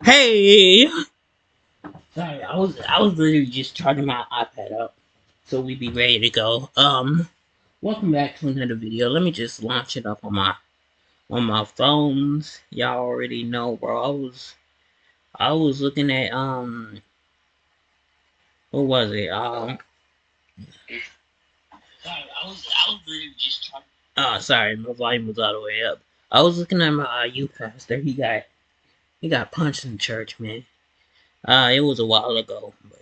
Hey, sorry, I was literally just charging my iPad up so we'd be ready to go. Welcome back to another video. Let me just launch it up on my phones. Y'all already know, bro. I was looking at what was it? Sorry, I was literally just charging. Oh, sorry, my volume was all the way up. I was looking at my youth pastor. He got punched in church, man. It was a while ago, but.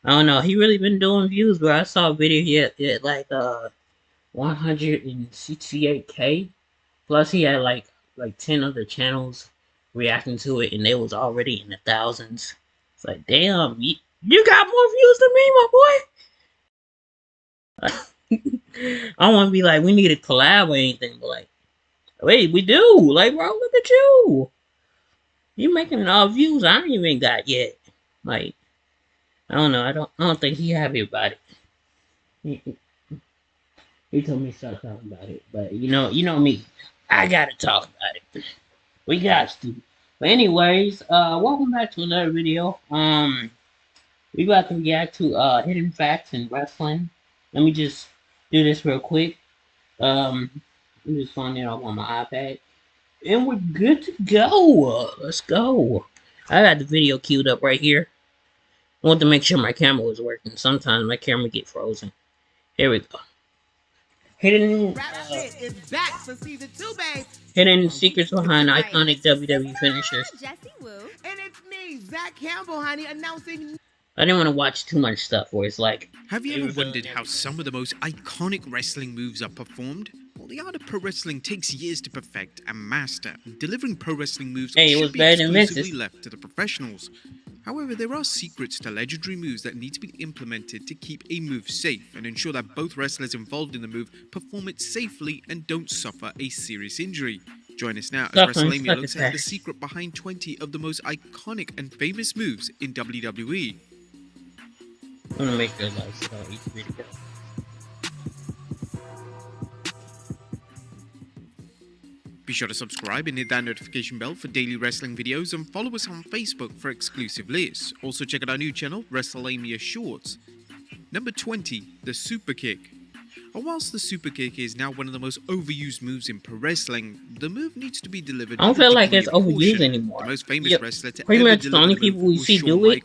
I don't know. He really been doing views, bro. I saw a video he had like 168K. Plus he had like 10 other channels reacting to it, and they was already in the thousands. It's like, damn, you got more views than me, my boy. I don't want to be like, we need to collab or anything, but like, wait, we do. Like, bro, look at you. You making all views I ain't even got yet. Like, I don't know. I don't think he happy about it. He told me to stop talking about it, but you know me, I gotta talk about it. We got to. But anyways, welcome back to another video. We about to react to hidden facts in wrestling. Let me just do this real quick. I'm just finding it up on my iPad, and we're good to go. Let's go. I got the video queued up right here. I want to make sure my camera was working. Sometimes my camera get frozen. Here we go. Hidden hidden secrets behind iconic WWE finishers. Jesse Wu. And it's me, Zach Campbell, honey, announcing. I didn't want to watch too much stuff where it's like. Have you ever wondered how some of the most iconic wrestling moves are performed? Well, the art of pro wrestling takes years to perfect and master. Delivering pro wrestling moves should be exclusively left to the professionals. However, there are secrets to legendary moves that need to be implemented to keep a move safe and ensure that both wrestlers involved in the move perform it safely and don't suffer a serious injury. Join us now as WrestleMania looks at the secret behind 20 of the most iconic and famous moves in WWE. I'm gonna make this like each video. Be sure to subscribe and hit that notification bell for daily wrestling videos and follow us on Facebook for exclusive lists. Also check out our new channel, WrestleMania Shorts. Number 20, the Super Kick. And whilst the Super Kick is now one of the most overused moves in pro wrestling, the move needs to be delivered. I don't feel like it's overused anymore. The most famous wrestler to pretty ever much the only people we see do it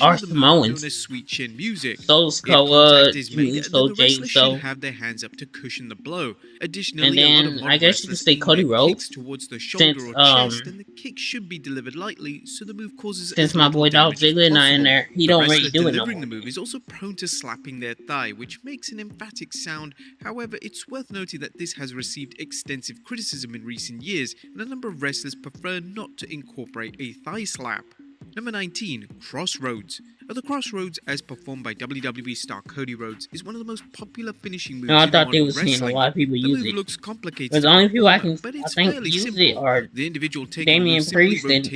are Samoans. Sweet Chin Music. So Sikoa, Jey Uso, have their hands up to cushion the blow. Additionally, and then I guess you could say Cody Rhodes. Towards the shoulder or chest, and the kick should be delivered lightly, so the move causes. Since my boy Dolph Ziggler not in there, he don't really do it no more. Delivering the move is also prone to slapping their thigh, which makes an emphatic sound. However, it's worth noting that this has received extensive criticism in recent years, and a number of wrestlers prefer not to incorporate a thigh slap. Number 19, Crossroads. The Crossroads, as performed by WWE star Cody Rhodes, is one of the most popular finishing moves. No, I thought they were seeing a lot of people use it. Looks complicated. Because the only people I think use it are the individual Damian Priest and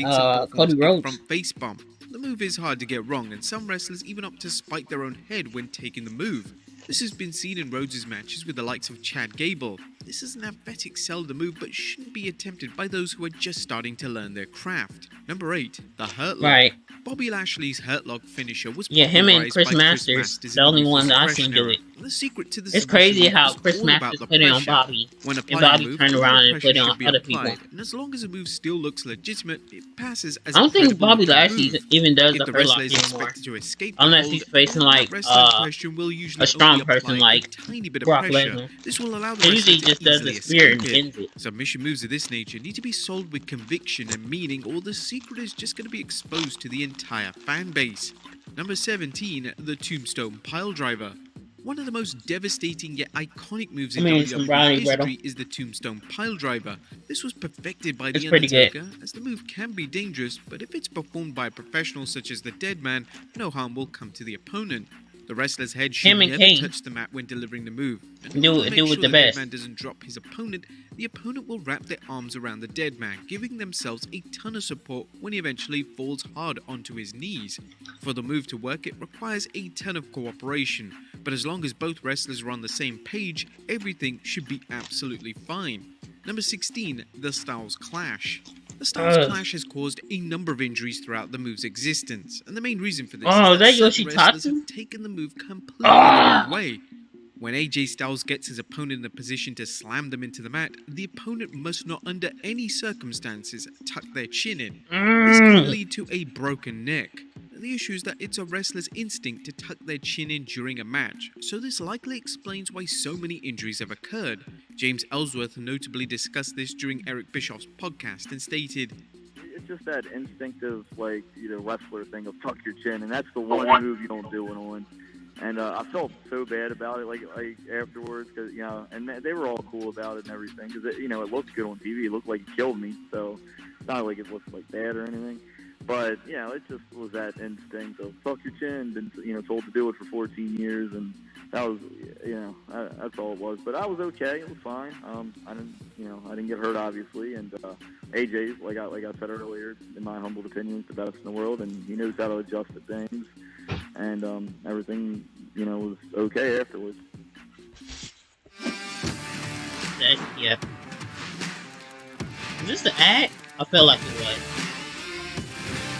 Cody Rhodes. From face bump. The move is hard to get wrong, and some wrestlers even opt to spike their own head when taking the move. This has been seen in Rhodes' matches with the likes of Chad Gable. This is an emphatic sell of the move, but shouldn't be attempted by those who are just starting to learn their craft. Number 8, the Hurt Lock. Right. Bobby Lashley's Hurt Lock finisher was him and Chris Masters, the only one that I seen do it. The secret to this it's crazy how Chris Masters put it on Bobby, and Bobby turned around and put it on other people. And as long as the move still looks legitimate, it passes as I don't think Bobby Lashley even does the Hurt Lock anymore, unless he's facing like a strong person like Brock Lesnar. He usually just does the spear and ends it. Submission moves of this nature need to be sold with conviction and meaning, or the secret is just going to be exposed to the entire fan base. Number 17, the Tombstone Piledriver. One of the most devastating yet iconic moves in WWE history is the Tombstone Piledriver. This was perfected by The Undertaker, as the move can be dangerous, but if it's performed by a professional such as the Deadman, no harm will come to the opponent. The wrestler's head should never touch the mat when delivering the move. And do it the best. Deadman doesn't drop his opponent, the opponent will wrap their arms around the Deadman, giving themselves a ton of support when he eventually falls hard onto his knees. For the move to work, it requires a ton of cooperation, but as long as both wrestlers are on the same page, everything should be absolutely fine. Number 16, the Styles Clash. The styles clash has caused a number of injuries throughout the move's existence, and the main reason for this is that Yoshi wrestlers have taken the move completely the wrong way. When AJ Styles gets his opponent in a position to slam them into the mat, the opponent must not under any circumstances tuck their chin in. This can lead to a broken neck. The issue is that it's a wrestler's instinct to tuck their chin in during a match, so this likely explains why so many injuries have occurred. James Ellsworth notably discussed this during Eric Bischoff's podcast and stated, "It's just that instinctive, wrestler thing of tuck your chin, and that's the one move you don't do it on." And I felt so bad about it, like afterwards, because and they were all cool about it and everything, because it looked good on TV. It looked like he killed me, so it's not like it looked like bad or anything. But it just was that instinct of tuck your chin. Been told to do it for 14 years, and that was that's all it was. But I was okay. It was fine. I didn't get hurt obviously, and AJ, like I said earlier, in my humble opinion, is the best in the world, and he knows how to adjust to things. And everything, was okay afterwards. Yeah. Is this the ad? I felt like it was.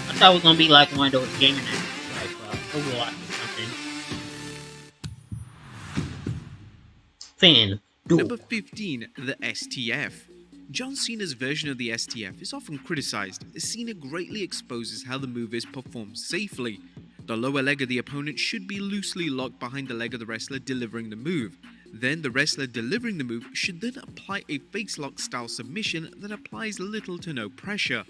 I thought it was gonna be like one of those gaming ads, like Overwatch or something. Number 15, the STF. John Cena's version of the STF is often criticized, as Cena greatly exposes how the move is performed safely. The lower leg of the opponent should be loosely locked behind the leg of the wrestler delivering the move. Then the wrestler delivering the move should then apply a face lock style submission that applies little to no pressure.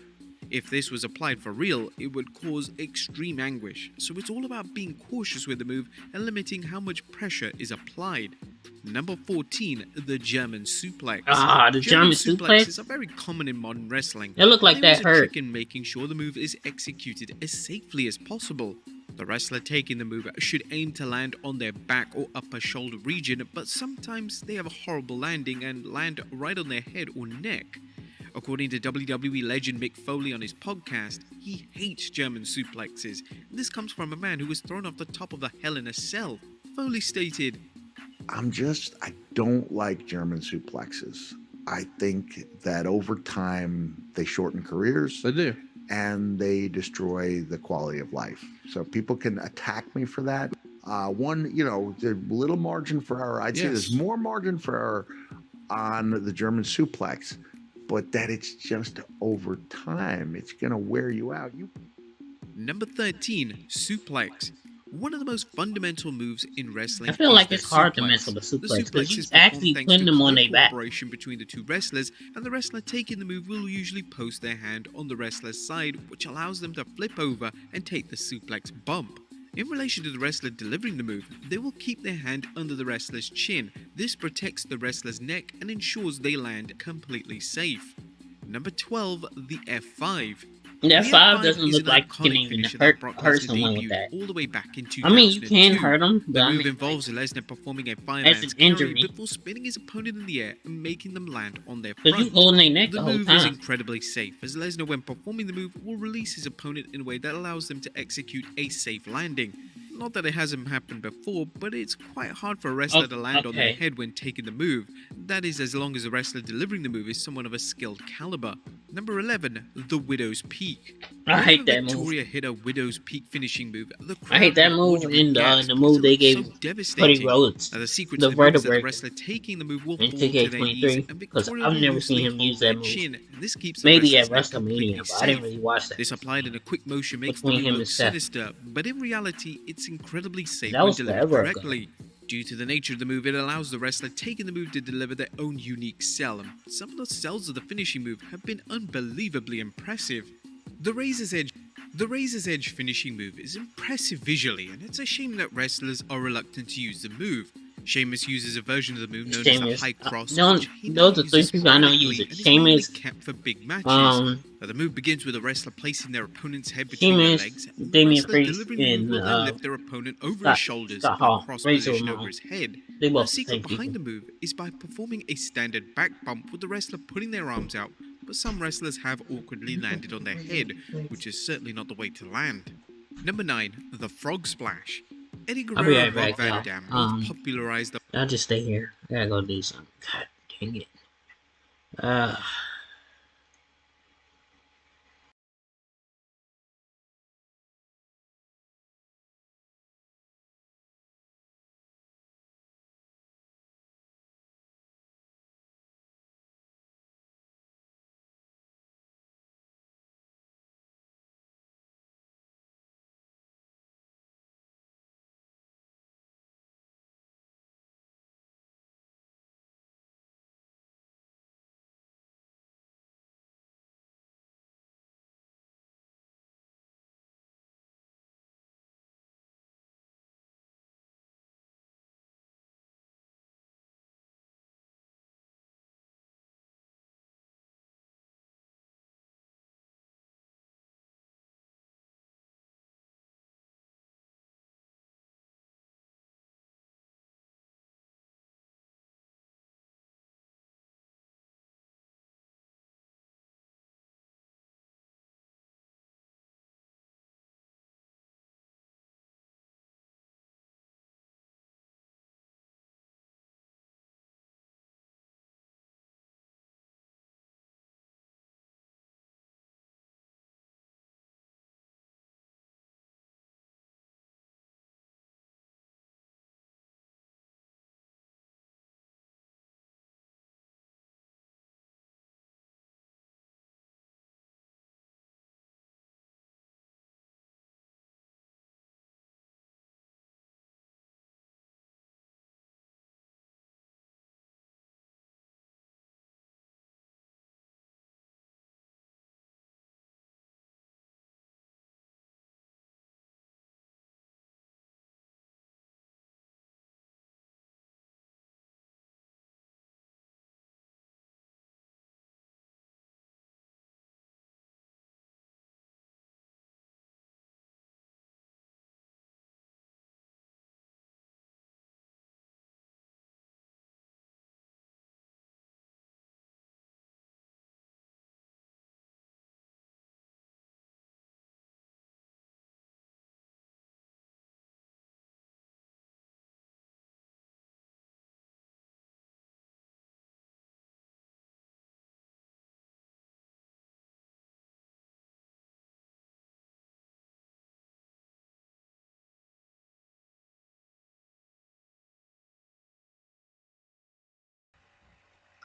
If this was applied for real, it would cause extreme anguish, so it's all about being cautious with the move and limiting how much pressure is applied. Number 14, the German suplex. The German suplex are very common in modern wrestling. They look like that hurt. Trick in making sure the move is executed as safely as possible. The wrestler taking the move should aim to land on their back or upper shoulder region, but sometimes they have a horrible landing and land right on their head or neck. According to WWE legend Mick Foley on his podcast, he hates German suplexes. This comes from a man who was thrown off the top of the Hell in a Cell. Foley stated, I don't like German suplexes. I think that over time they shorten careers. They do. And they destroy the quality of life. So people can attack me for that. There's a little margin for error. I'd say there's more margin for error on the German suplex, but that it's just over time. It's going to wear you out. Number 13, suplex. One of the most fundamental moves in wrestling. I feel like it's hard to mess with a suplex because he's actually putting them on their back. Cooperation between the two wrestlers, and the wrestler taking the move will usually post their hand on the wrestler's side, which allows them to flip over and take the suplex bump. In relation to the wrestler delivering the move, they will keep their hand under the wrestler's chin. This protects the wrestler's neck and ensures they land completely safe. Number 12, the F5. The F5 doesn't look like you can even hurt someone with that. All the way back in I mean, you can hurt them, but the move involves Lesnar performing a fireman's carry before spinning his opponent in the air and making them land on their front. You holding their neck the whole move time. is incredibly safe, as Lesnar, when performing the move, will release his opponent in a way that allows them to execute a safe landing. Not that it hasn't happened before, but it's quite hard for a wrestler to land on their head when taking the move. That is, as long as the wrestler delivering the move is someone of a skilled caliber. Number 11, the Widow's Peak. I hate that move. Victoria hit a Widow's Peak finishing move. I hate that move in the move they gave Cody Rhodes. The secret to the move is that the wrestler taking the move will fall to their knees, and because Victoria I've never seen him use that move. This keeps maybe at WrestleMania, but I didn't really watch that. This applied in a quick motion makes the move look sinister, but in reality, it's incredibly safe when delivered correctly. Due to the nature of the move, it allows the wrestler taking the move to deliver their own unique sell. Some of the sells of the finishing move have been unbelievably impressive. The Razor's Edge finishing move is impressive visually, and it's a shame that wrestlers are reluctant to use the move. Sheamus uses a version of the move known as the High Cross. Those are three people I know use it. Sheamus, kept for big matches. The move begins with a wrestler placing their opponent's head between their legs. Damian Priest, and lift their opponent over his shoulders and cross position over his head. The secret behind the move is by performing a standard back bump with the wrestler putting their arms out, but some wrestlers have awkwardly landed on their head, which is certainly not the way to land. Number 9, the Frog Splash. Eddie Guerrero and Rob Van Dam both popularized the... I'll just stay here. I gotta go do something. God dang it.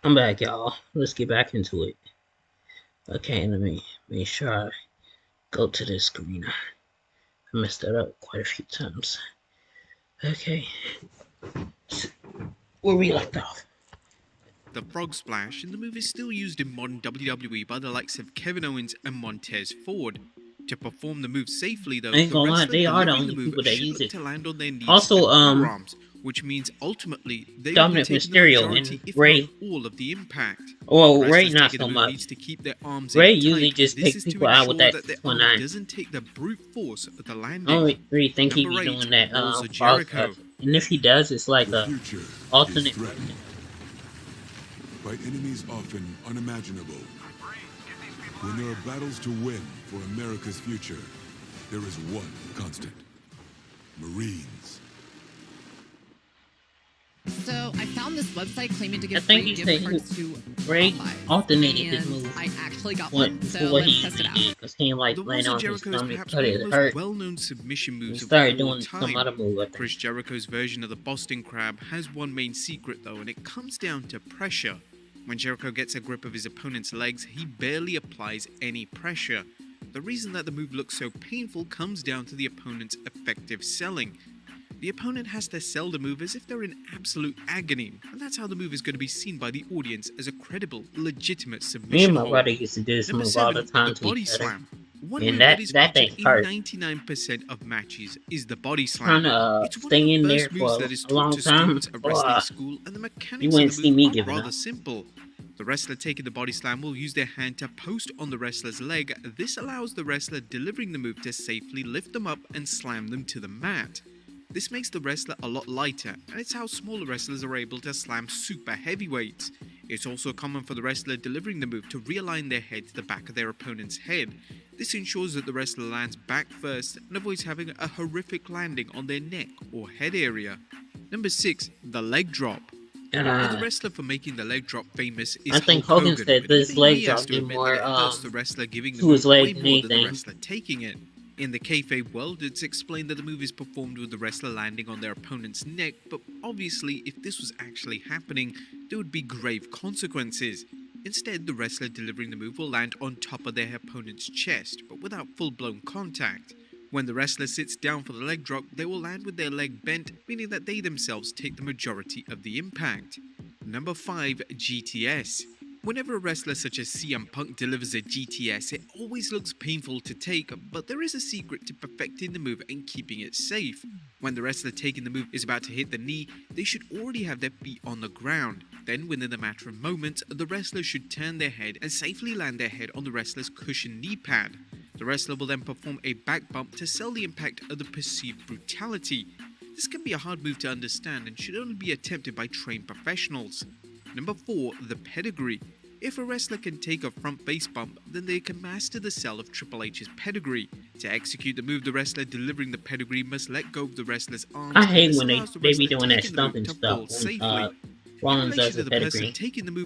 I'm back, y'all. Let's get back into it. Okay, let me make sure I go to this screen. I messed that up quite a few times. Okay. Where we left off. The frog splash in the move is still used in modern WWE by the likes of Kevin Owens and Montez Ford. To perform the move safely, though, ain't gonna lie, the they are the only people that use it. To land on their knees also, forearms, which means ultimately they Dominic Mysterio and Ray. All of the impact. Well, Ray not so much. To keep their arms Ray usually just takes people out with that 619. Doesn't take the brute force of the landing. I don't really think he be doing that. And if he does, it's like a alternate. By enemies often unimaginable. When there are battles to win for America's future, there is one constant. Marines. So I found this website claiming to give free gift cards to Ray alternated his move. I actually got one, so let's test it out. Because he didn't like laying on his stomach, but it hurt. Well-known submission moves he started doing some other move. Chris Jericho's version of the Boston Crab has one main secret though, and it comes down to pressure. When Jericho gets a grip of his opponent's legs, he barely applies any pressure. The reason that the move looks so painful comes down to the opponent's effective selling. The opponent has to sell the move as if they're in absolute agony, and that's how the move is going to be seen by the audience as a credible, legitimate submission. Me and my brother used to do this move all the time to each other. And that thing hurt. 99% of matches is the body Trying slam. to stay in there for a long time. You wouldn't see me giving up. Rather simple. The wrestler taking the body slam will use their hand to post on the wrestler's leg. This allows the wrestler delivering the move to safely lift them up and slam them to the mat. This makes the wrestler a lot lighter, and it's how smaller wrestlers are able to slam super heavyweights. It's also common for the wrestler delivering the move to realign their head to the back of their opponent's head. This ensures that the wrestler lands back first and avoids having a horrific landing on their neck or head area. Number 6. The leg drop. The wrestler for making the leg drop famous is I think Hogan said this leg drop did more the wrestler giving to his leg than anything. The wrestler taking it. In the kayfabe world, it's explained that the move is performed with the wrestler landing on their opponent's neck, but obviously, if this was actually happening, there would be grave consequences. Instead, the wrestler delivering the move will land on top of their opponent's chest, but without full-blown contact. When the wrestler sits down for the leg drop, they will land with their leg bent, meaning that they themselves take the majority of the impact. Number 5. GTS. Whenever a wrestler such as CM Punk delivers a GTS, it always looks painful to take, but there is a secret to perfecting the move and keeping it safe. When the wrestler taking the move is about to hit the knee, they should already have their feet on the ground. Then, within a matter of moments, the wrestler should turn their head and safely land their head on the wrestler's cushioned knee pad. The wrestler will then perform a back bump to sell the impact of the perceived brutality. This can be a hard move to understand and should only be attempted by trained professionals. Number 4. The pedigree. If a wrestler can take a front face bump, then they can master the sell of Triple H's pedigree. To execute the move, the wrestler delivering the pedigree must let go of the wrestler's arms. I hate when they be doing that stumping stuff. Rollins does the pedigree.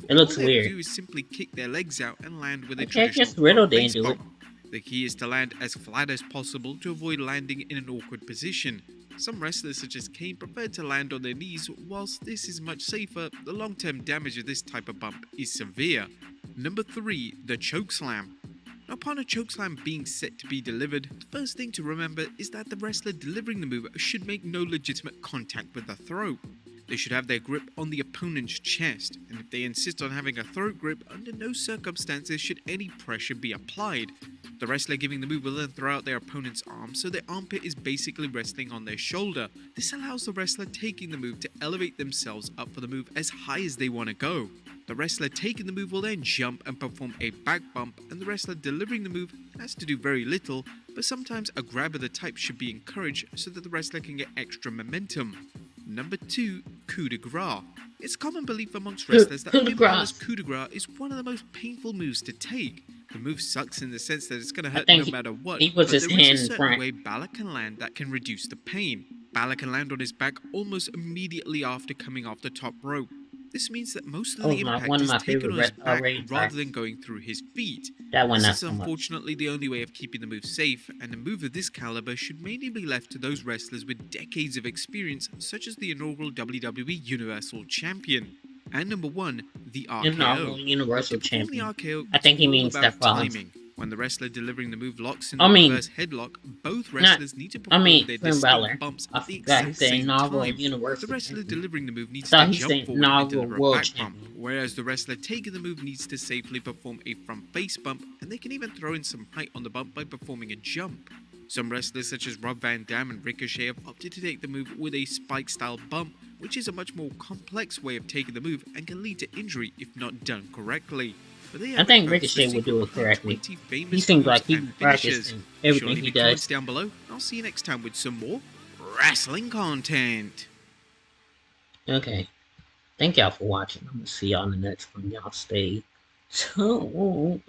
It looks weird. Do is simply kick their legs out and land with a traditional traditional just Riddle front face didn't do it. bump. The key is to land as flat as possible to avoid landing in an awkward position. Some wrestlers such as Kane prefer to land on their knees. Whilst this is much safer, the long-term damage of this type of bump is severe. Number 3. The chokeslam. Upon a chokeslam being set to be delivered, the first thing to remember is that the wrestler delivering the move should make no legitimate contact with the throat. They should have their grip on the opponent's chest, and if they insist on having a throat grip, under no circumstances should any pressure be applied. The wrestler giving the move will then throw out their opponent's arm, so their armpit is basically resting on their shoulder. This allows the wrestler taking the move to elevate themselves up for the move as high as they want to go. The wrestler taking the move will then jump and perform a back bump, and the wrestler delivering the move has to do very little, but sometimes a grab of the type should be encouraged so that the wrestler can get extra momentum. Number 2. Coup de grace. It's common belief amongst wrestlers that Finn Balor's coup de grace is one of the most painful moves to take. The move sucks in the sense that it's going to hurt no matter what, but there is a certain way Balor can land that can reduce the pain. Balor can land on his back almost immediately after coming off the top rope. This means that most of the impact is taken on his back rather than going through his feet. This is unfortunately the only way of keeping the move safe, and a move of this caliber should mainly be left to those wrestlers with decades of experience, such as the inaugural WWE Universal Champion. And number 1, the Inaugural RKO. Universal To perform the Champion. RKO, I think he it's all means about Seth Rollins. timing. When the wrestler delivering the move locks in I the mean, reverse headlock, both wrestlers need to perform their Finn Balor. distinct bumps I at the forgot he exact said same inaugural time. Universal The wrestler Champion. delivering the move needs I thought to he jump said forward and inaugural deliver a World back bump, Champion. whereas the wrestler taking the move needs to safely perform a front face bump, and they can even throw in some height on the bump by performing a jump. Some wrestlers such as Rob Van Dam and Ricochet have opted to take the move with a spike-style bump, which is a much more complex way of taking the move and can lead to injury if not done correctly. I think Ricochet would do it correctly. He seems like he practicing everything he does. Down below. I'll see you next time with some more wrestling content. Okay. Thank y'all for watching. I'm gonna see y'all in the next one. Y'all stay. So